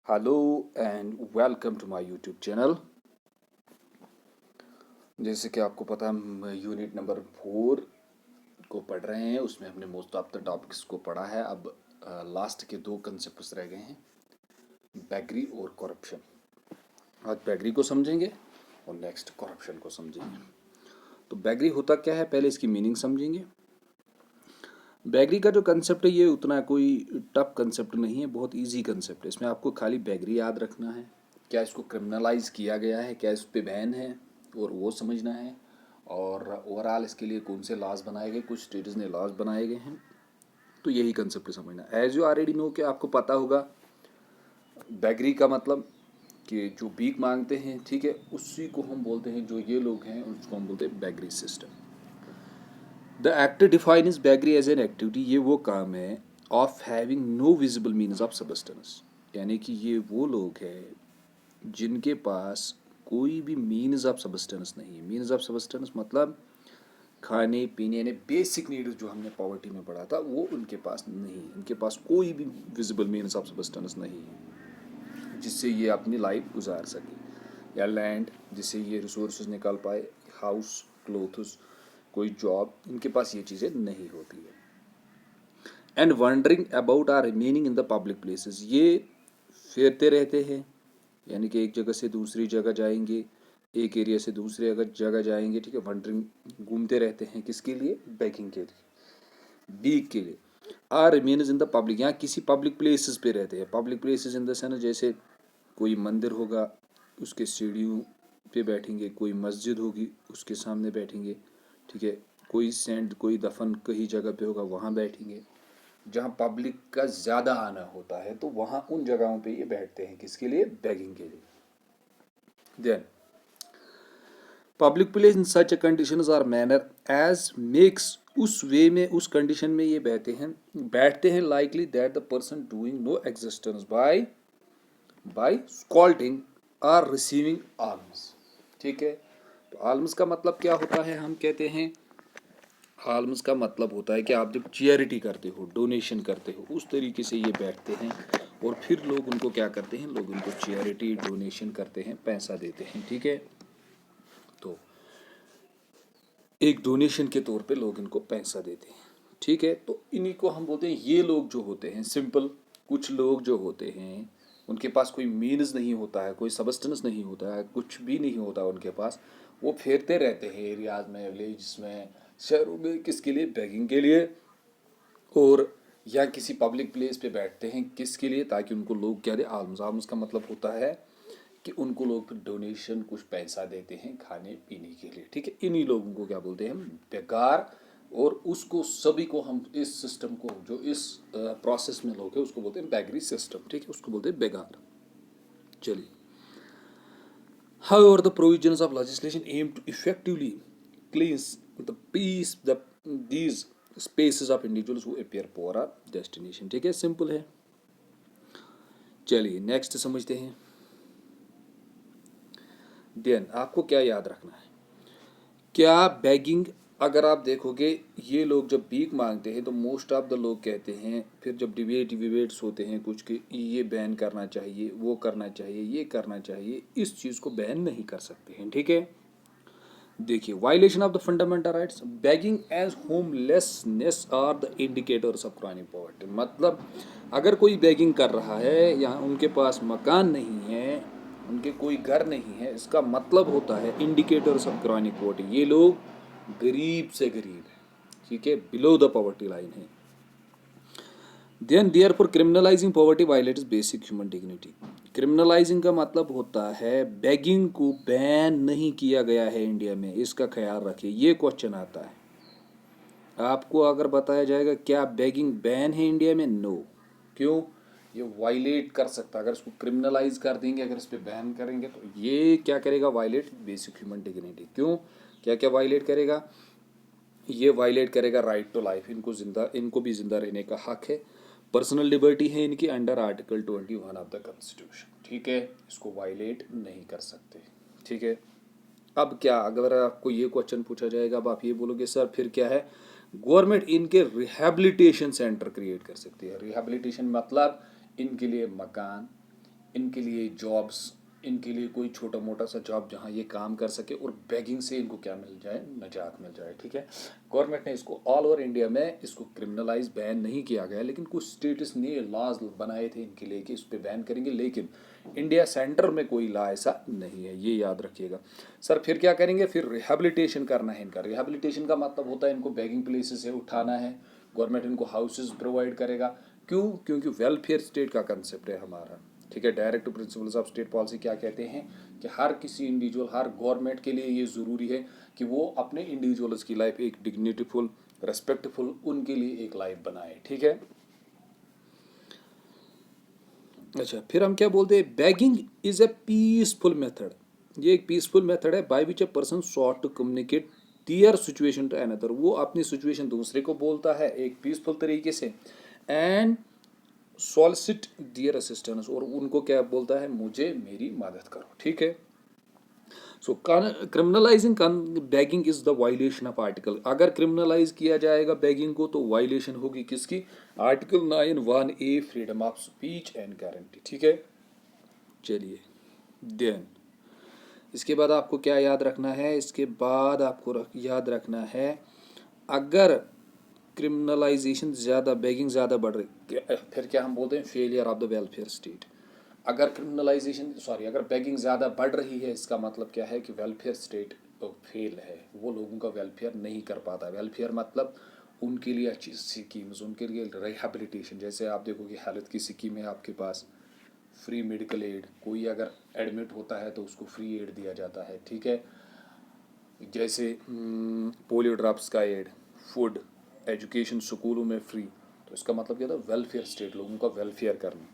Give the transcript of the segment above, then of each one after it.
Hello and welcome to my YouTube channel. जैसे कि आपको पता है हम यूनिट नंबर 4 को पढ़ रहे हैं। उसमें हमने मोस्ट ऑफ द टॉपिक्स को पढ़ा है। अब लास्ट के 2 कंसेप्ट्स रह गए हैं, बैगरी और करप्शन। आज बैगरी को समझेंगे और नेक्स्ट करप्शन को समझेंगे। तो बैगरी होता क्या है, पहले इसकी मीनिंग समझेंगे। बैगरी का जो कंसेप्ट है ये उतना कोई टफ कंसेप्ट नहीं है, बहुत इजी कंसेप्ट है। इसमें आपको खाली बैगरी याद रखना है, क्या इसको क्रिमिनलाइज किया गया है, क्या इस पे बैन है और वो समझना है। और ओवरऑल इसके लिए कौन से लॉज बनाए गए, कुछ स्टेट्स ने लॉज बनाए गए हैं, तो यही कंसेप्ट समझना। एज यू ऑलरेडी नो कि आपको पता होगा बैगरी का मतलब कि जो भीख मांगते हैं, ठीक है, उसी को हम बोलते हैं, जो ये लोग हैं उसको हम बोलते हैं beggary system. The act define is beggary as an activity, ये वो काम है of having no visible means of substance, यानी कि ये वो लोग हैं जिनके पास कोई भी मीन्स ऑफ सबस्टेंस नहीं है। मीन्स ऑफ सबस्टेंस मतलब खाने पीने यानी बेसिक नीड्स जो हमने पॉवर्टी में पढ़ा था, वो उनके पास नहीं है। उनके पास कोई भी विजिबल मीन्स ऑफ सबस्टेंस नहीं है जिससे ये अपनी लाइफ गुजार सके, या लैंड जिससे ये रिसोर्सेज निकाल पाए, हाउस, क्लोथ्स, कोई जॉब, इनके पास ये चीज़ें नहीं होती है। And wandering about or remaining in the public places, ये फेरते रहते हैं, यानी कि एक जगह से दूसरी जगह जाएंगे, एक एरिया से दूसरे जगह जाएंगे, ठीक है। वंडरिंग घूमते रहते हैं, किसके लिए? बैगिंग के लिए, बीक के लिए। Or remains in the public, यहाँ किसी पब्लिक प्लेसेस पे रहते हैं। Public places in the sense जैसे कोई मंदिर होगा उसके सीढ़ियों पे बैठेंगे, कोई मस्जिद होगी उसके सामने बैठेंगे, ठीक है। कोई सेंट, कोई दफन कहीं जगह पे होगा वहाँ बैठेंगे। जहाँ पब्लिक का ज़्यादा आना होता है तो वहाँ उन जगहों पे ये बैठते हैं, किसके लिए? बैगिंग के लिए। Then public place in such conditions or manner as makes, उस वे में, उस कंडीशन में ये बैठते हैं likely that the person doing no existence by soliciting or receiving alms, ठीक है। तो आर्म्स का मतलब क्या होता है? हम कहते हैं आल्म्स का मतलब होता है कि आप जब चैरिटी करते हो, डोनेशन करते हो, उस तरीके से ये बैठते हैं और फिर लोग उनको क्या करते हैं? लोग उनको चैरिटी डोनेशन करते हैं, पैसा देते हैं, ठीक है। तो एक डोनेशन के तौर पे लोग इनको पैसा देते हैं, ठीक है। तो इन्हीं को हम बोलते हैं, ये लोग जो होते हैं सिंपल, कुछ लोग जो होते हैं उनके पास कोई मीन्स नहीं होता है, कोई सबस्टेंस नहीं होता है, कुछ भी नहीं होता उनके पास। वो फेरते रहते हैं एरियाज में, विलेज में, शहरों में, किसके लिए? बैगिंग के लिए। और या किसी पब्लिक प्लेस पे बैठते हैं, किसके लिए? ताकि उनको लोग क्या दे? आल्म्स। आल्म्स का मतलब होता है कि उनको लोग फिर डोनेशन, कुछ पैसा देते हैं खाने पीने के लिए, ठीक है। इन्हीं लोगों को क्या बोलते हैं? हम बेकार। और उसको सभी को हम इस सिस्टम को, जो इस प्रोसेस में लोग हैं, उसको बोलते हैं बैगरी सिस्टम, ठीक है, उसको बोलते हैं बेगार। चलिए, however the provisions of legislation aim to effectively cleanse the peace the these spaces of individuals who appear poor or destination, ठीक है, सिंपल है। चलिए नेक्स्ट समझते हैं। देन आपको क्या याद रखना है? क्या बैगिंग, अगर आप देखोगे ये लोग जब भीख मांगते हैं तो मोस्ट ऑफ द लोग कहते हैं, फिर जब डिबेट्स होते हैं कुछ कि ये बैन करना चाहिए, वो करना चाहिए, ये करना चाहिए, इस चीज़ को बैन नहीं कर सकते हैं, ठीक है। देखिए, violation of the fundamental rights, begging as homelessness are the indicators of chronic poverty, मतलब अगर कोई बैगिंग कर रहा है या उनके पास मकान नहीं है, उनके कोई घर नहीं है, इसका मतलब होता है इंडिकेटर्स ऑफ क्रॉनिक पॉवर्टी, ये लोग गरीब से गरीब है, ठीक है, बिलो द पॉवर्टी लाइन है। Then therefore criminalising poverty violates basic human dignity. Criminalising का मतलब होता है बेगिंग को बैन नहीं किया गया है इंडिया में, इसका ख्याल रखिए। ये क्वेश्चन आता है आपको, अगर बताया जाएगा क्या बेगिंग बैन है इंडिया में? नो। क्यों? ये वायलेट कर सकता है। अगर इसको क्रिमिनलाइज कर देंगे, अगर इस पर बैन करेंगे तो ये क्या करेगा? Violate basic human dignity. क्यों? क्या क्या वायलेट करेगा? ये वायलेट करेगा राइट टू लाइफ, इनको भी जिंदा रहने का हक है। पर्सनल लिबर्टी है इनकी under article 21 of the constitution, ठीक है, इसको वायलेट नहीं कर सकते, ठीक है। अब क्या, अगर आपको ये क्वेश्चन पूछा जाएगा, अब आप ये बोलोगे सर फिर क्या है? गवर्नमेंट इनके रिहैबिलिटेशन सेंटर क्रिएट कर सकती है। रिहैबिलिटेशन मतलब इनके लिए मकान, इनके लिए जॉब्स, इनके लिए कोई छोटा मोटा सा जॉब जहाँ ये काम कर सके और बेगिंग से इनको क्या मिल जाए, निजात मिल जाए। ठीक है, गवर्नमेंट ने इसको ऑल ओवर इंडिया में इसको क्रिमिनलाइज बैन नहीं किया गया, लेकिन कुछ स्टेट्स ने लॉज बनाए थे इनके लिए कि इस पर बैन करेंगे, लेकिन इंडिया सेंटर में कोई लॉ ऐसा नहीं है, ये याद रखिएगा। सर फिर क्या करेंगे, फिर रिहेबिलिटेशन करना है इनका। रिहेबिलिटेशन का मतलब होता है इनको बेगिंग प्लेसेस से उठाना है, गवर्नमेंट इनको हाउसेज प्रोवाइड करेगा। क्यों? क्योंकि वेलफेयर स्टेट का कंसेप्ट है हमारा। ठीक है, direct principles of state policy क्या कहते हैं कि हर किसी इंडिविजुअल, हर गवर्नमेंट के लिए ये ज़रूरी है कि वो अपने इंडिविजुअल्स की लाइफ एक डिग्निटीफुल, रेस्पेक्टफुल, उनके लिए एक लाइफ बनाए। ठीक है, अच्छा फिर हम क्या बोलते हैं, begging is a peaceful method. ये एक पीसफुल मेथड है by which a person sought to communicate their situation to another. वो अपनी सिचुएशन दूसरे को बोलता है एक पीसफुल तरीके से, एंड सॉलिसिट दियर असिस्टेंस, और उनको क्या बोलता है, मुझे मेरी मदद करो। ठीक है, so criminalising begging is the violation of article. अगर क्रिमिनलाइज किया जाएगा बेगिंग को तो वायलेशन होगी किसकी, article 9(1)(a) freedom of speech and guarantee. ठीक है, चलिए देन इसके बाद आपको क्या याद रखना है, इसके बाद आपको याद रखना है अगर क्रिमिनलाइजेशन ज़्यादा, बेगिंग ज़्यादा बढ़ रही, फिर क्या हम बोलते हैं, failure of the welfare state. अगर अगर बेगिंग ज़्यादा बढ़ रही है, इसका मतलब क्या है कि वेलफेयर स्टेट फेल है, वो लोगों का वेलफेयर नहीं कर पाता। वेलफेयर मतलब उनके लिए अच्छी स्कीम्स, उनके लिए रिहेबिलिटेशन। जैसे आप देखोगे हेल्थ की स्कीम है आपके पास, फ्री मेडिकल एड, कोई अगर एडमिट होता है तो उसको फ्री एड दिया जाता है। ठीक है, जैसे पोलियो ड्रॉप्स का एड, फूड, एजुकेशन स्कूलों में फ्री। तो इसका मतलब क्या था, वेलफेयर स्टेट, लोगों का वेलफेयर करना।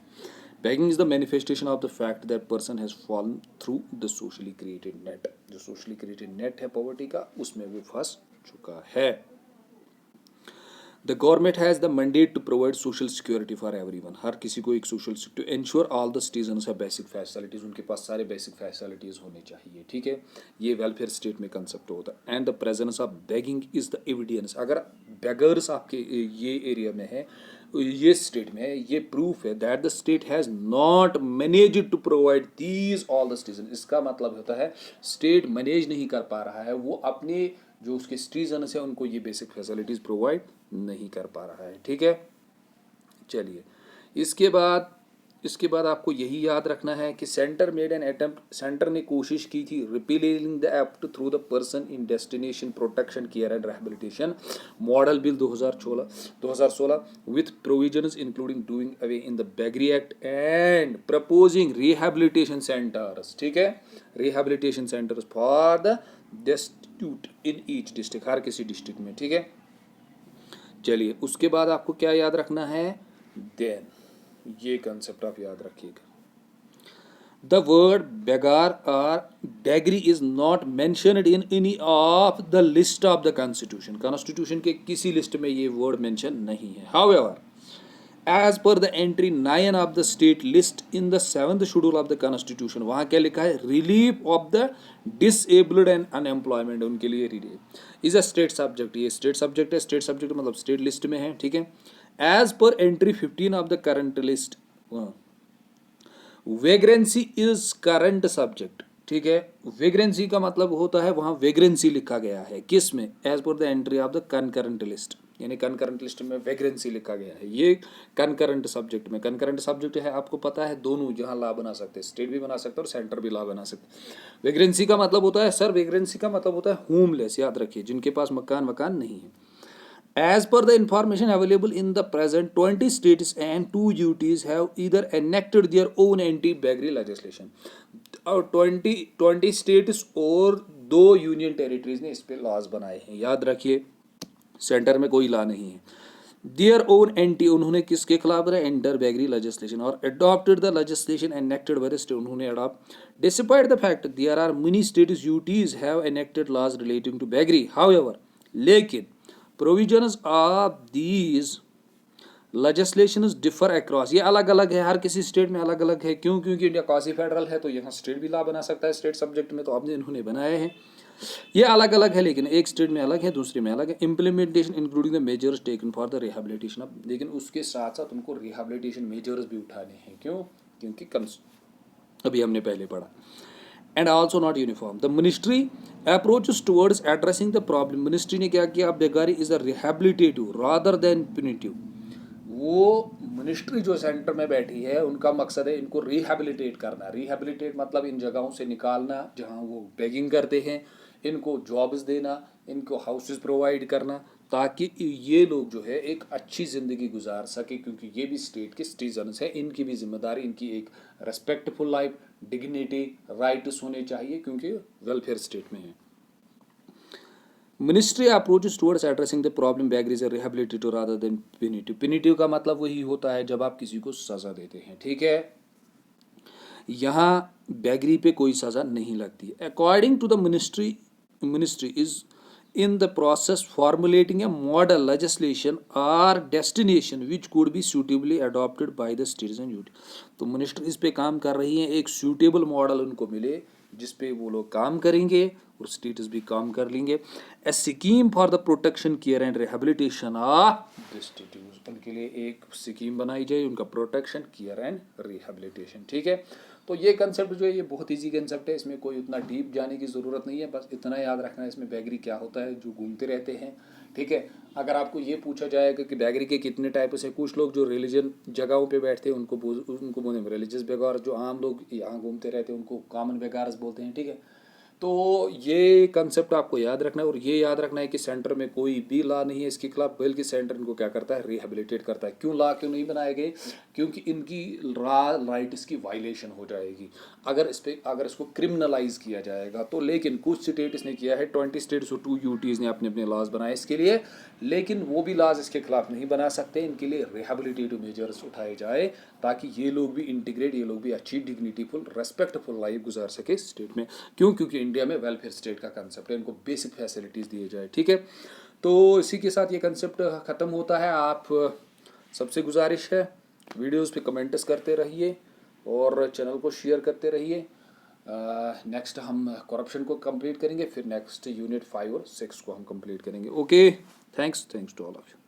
Begging is the manifestation of the fact that person has fallen through the socially created net. जो सोशली क्रिएटेड नेट है पॉवर्टी का, उसमें वो फंस चुका है। The government has the mandate to provide social security for everyone. हर किसी को एक social to ensure all the citizens है बेसिक फैसिलिटीज़, उनके पास सारे बेसिक फैसिलिटीज़ होने चाहिए। ठीक है, ये वेलफेयर स्टेट में कंसेप्ट होता है। And the presence of begging is the evidence. अगर बेगर्स आपके ये एरिया में है, ये स्टेट में है, ये प्रूफ है that the state has not managed to provide these all the citizen. इसका मतलब होता है स्टेट मैनेज नहीं कर पा रहा है, वो अपने जो उसके सिटीजन्स है उनको ये बेसिक फैसिलिटीज़ प्रोवाइड नहीं कर पा रहा है। ठीक है, चलिए इसके बाद आपको यही याद रखना है कि centre made an attempt, centre ने कोशिश की थी repealing the act through the person in destination protection care and rehabilitation model bill 2016 with provisions including doing away in the beggary act and proposing rehabilitation centres. ठीक है, rehabilitation centres for the destitute in each district, हर किसी district में। ठीक है, चलिए उसके बाद आपको क्या याद रखना है, देन ये कंसेप्ट आप याद रखिएगा। द वर्ड बेगार और beggary is not mentioned in any of the list of the constitution. Constitution के किसी लिस्ट में ये वर्ड मेंशन नहीं है। However as per the entry 9 of the state list in the 7th schedule of the constitution, वहाँ क्या लिखा है, relief of the disabled and unemployment, उनके लिए relief is a state subject. ये स्टेट सब्जेक्ट है, स्टेट सब्जेक्ट मतलब state list में है। ठीक है, एज पर entry 15 of the current list vagrancy is current subject. ठीक है, वेग्रेंसी का मतलब होता है वहाँ वेग्रेंसी लिखा गया है किस में, as per the entry of the concurrent list, यानी कनकरेंट लिस्ट में वेग्रेंसी लिखा गया है। ये कनकरेंट सब्जेक्ट में, कनकरेंट सब्जेक्ट है आपको पता है, दोनों जहाँ लॉ बना सकते हैं, स्टेट भी बना सकते हैं और सेंटर भी लॉ बना सकते हैं। वेग्रेंसी का मतलब होता है सर, वेग्रेंसी का मतलब होता है होमलेस, याद रखिए, जिनके पास मकान नहीं है। As per the information available in the present, 20 states and 2 UTs have either enacted their own anti-beggary legislation. और 20 स्टेट्स और 2 यूनियन टेरिटरीज ने इस पे लॉज बनाए हैं। याद रखिए, सेंटर में कोई लॉ नहीं है। देयर ओन एंटी, उन्होंने किसके खिलाफ बनाया, एंटर बेगरी लेजिस्लेशन, और adopted the legislation enacted by the state, उन्होंने adopt despite the fact there are many states UTs have enacted laws relating to beggary. However, लेकिन provisions of these legislations differ across, ये अलग अलग है, हर किसी state में अलग अलग है। क्यों? क्योंकि इंडिया क्वासी फेडरल है, तो यहाँ स्टेट भी लॉ बना सकता है स्टेट सब्जेक्ट में, तो आपने इन्होंने बनाए हैं। ये अलग अलग है, लेकिन एक स्टेट में अलग है, दूसरे में अलग है। Implementation including the measures taken for the rehabilitation of, लेकिन उसके साथ साथ उनको रिहेबिलिटेशन मेजर्स भी उठाने हैं। क्यों? क्योंकि अभी हमने पहले पढ़ा। And also not uniform. The ministry approaches towards addressing the problem. Ministry ने क्या किया, beggary is a rehabilitative rather than punitive. वो मिनिस्ट्री जो सेंटर में बैठी है उनका मकसद है इनको रिहेबिलिटेट करना। रिहेबिलिटेट मतलब इन जगहों से निकालना जहाँ वो बेगिंग करते हैं, इनको जॉब्स देना, इनको हाउसेस प्रोवाइड करना, ताकि ये लोग जो है एक अच्छी ज़िंदगी गुजार सके, क्योंकि ये भी स्टेट के सिटीजन्स हैं, इनकी भी जिम्मेदारी, इनकी एक रेस्पेक्टफुल लाइफ, डिग्निटी, राइट्स होने चाहिए, क्योंकि वेलफेयर स्टेट में है। Ministry approaches towards addressing the problem beggary is rehabilitative rather than punitive. Punitive का मतलब वही होता है जब आप किसी को सजा देते हैं, ठीक है। यहाँ बेगरी पे कोई सजा नहीं लगती। According to the ministry is in the process formulating a model legislation or destination which could be suitably adopted by the citizen youth। तो मिनिस्ट्री इस पे काम कर रही है, एक सूटेबल मॉडल उनको मिले जिस पे वो लोग काम करेंगे और स्टेट्स भी काम कर लेंगे। A scheme for the protection care and rehabilitation of distribute, उनके लिए एक स्कीम बनाई जाए, उनका प्रोटेक्शन केयर एंड रिहेबिलिटेशन, ठीक है। तो ये कंसेप्ट जो है ये बहुत इजी कंसेप्ट है, इसमें कोई उतना डीप जाने की ज़रूरत नहीं है, बस इतना याद रखना है इसमें बेगरी क्या होता है, जो घूमते रहते हैं, ठीक है। अगर आपको ये पूछा जाएगा कि बेगरी के कितने टाइप्स हैं, कुछ लोग जो रिलीजन जगहों पे बैठते हैं उनको बोलते हैं रिलीजियस बेगार, जो आम लोग यहाँ घूमते रहते हैं उनको कॉमन बेगार्स बोलते हैं, ठीक है। तो ये कंसेप्ट आपको याद रखना है, और ये याद रखना है कि सेंटर में कोई भी लॉ नहीं है इसके खिलाफ, बल्कि सेंटर इनको क्या करता है, रिहेबिलिटेट करता है। क्यों लॉ क्यों नहीं बनाए गए, क्योंकि इनकी राइट्स की वायलेशन हो जाएगी अगर इसको क्रिमिनलाइज किया जाएगा तो। लेकिन कुछ स्टेट्स ने किया है, 20 स्टेट्स और 2 यूटीज़ ने अपने अपने लॉज बनाए इसके लिए, लेकिन वो भी लॉज इसके खिलाफ नहीं बना सकते। इनके लिए रिहेबिलिटेटिव मेजर्स उठाए जाए ताकि ये लोग भी इंटीग्रेट, ये लोग भी अच्छी डिग्निटीफुल रेस्पेक्टफुल लाइफ गुजार सके स्टेट में। क्योंकि इंडिया में वेलफेयर स्टेट का कंसेप्ट है, इनको बेसिक फैसिलिटीज़ दिए जाए, ठीक है। तो इसी के साथ ये कंसेप्ट ख़त्म होता है। आप सबसे गुजारिश है वीडियोस पे कमेंट्स करते रहिए और चैनल को शेयर करते रहिए। नेक्स्ट हम करप्शन को कंप्लीट करेंगे, फिर नेक्स्ट यूनिट 5 और 6 को हम कंप्लीट करेंगे। Okay, thanks to all of you.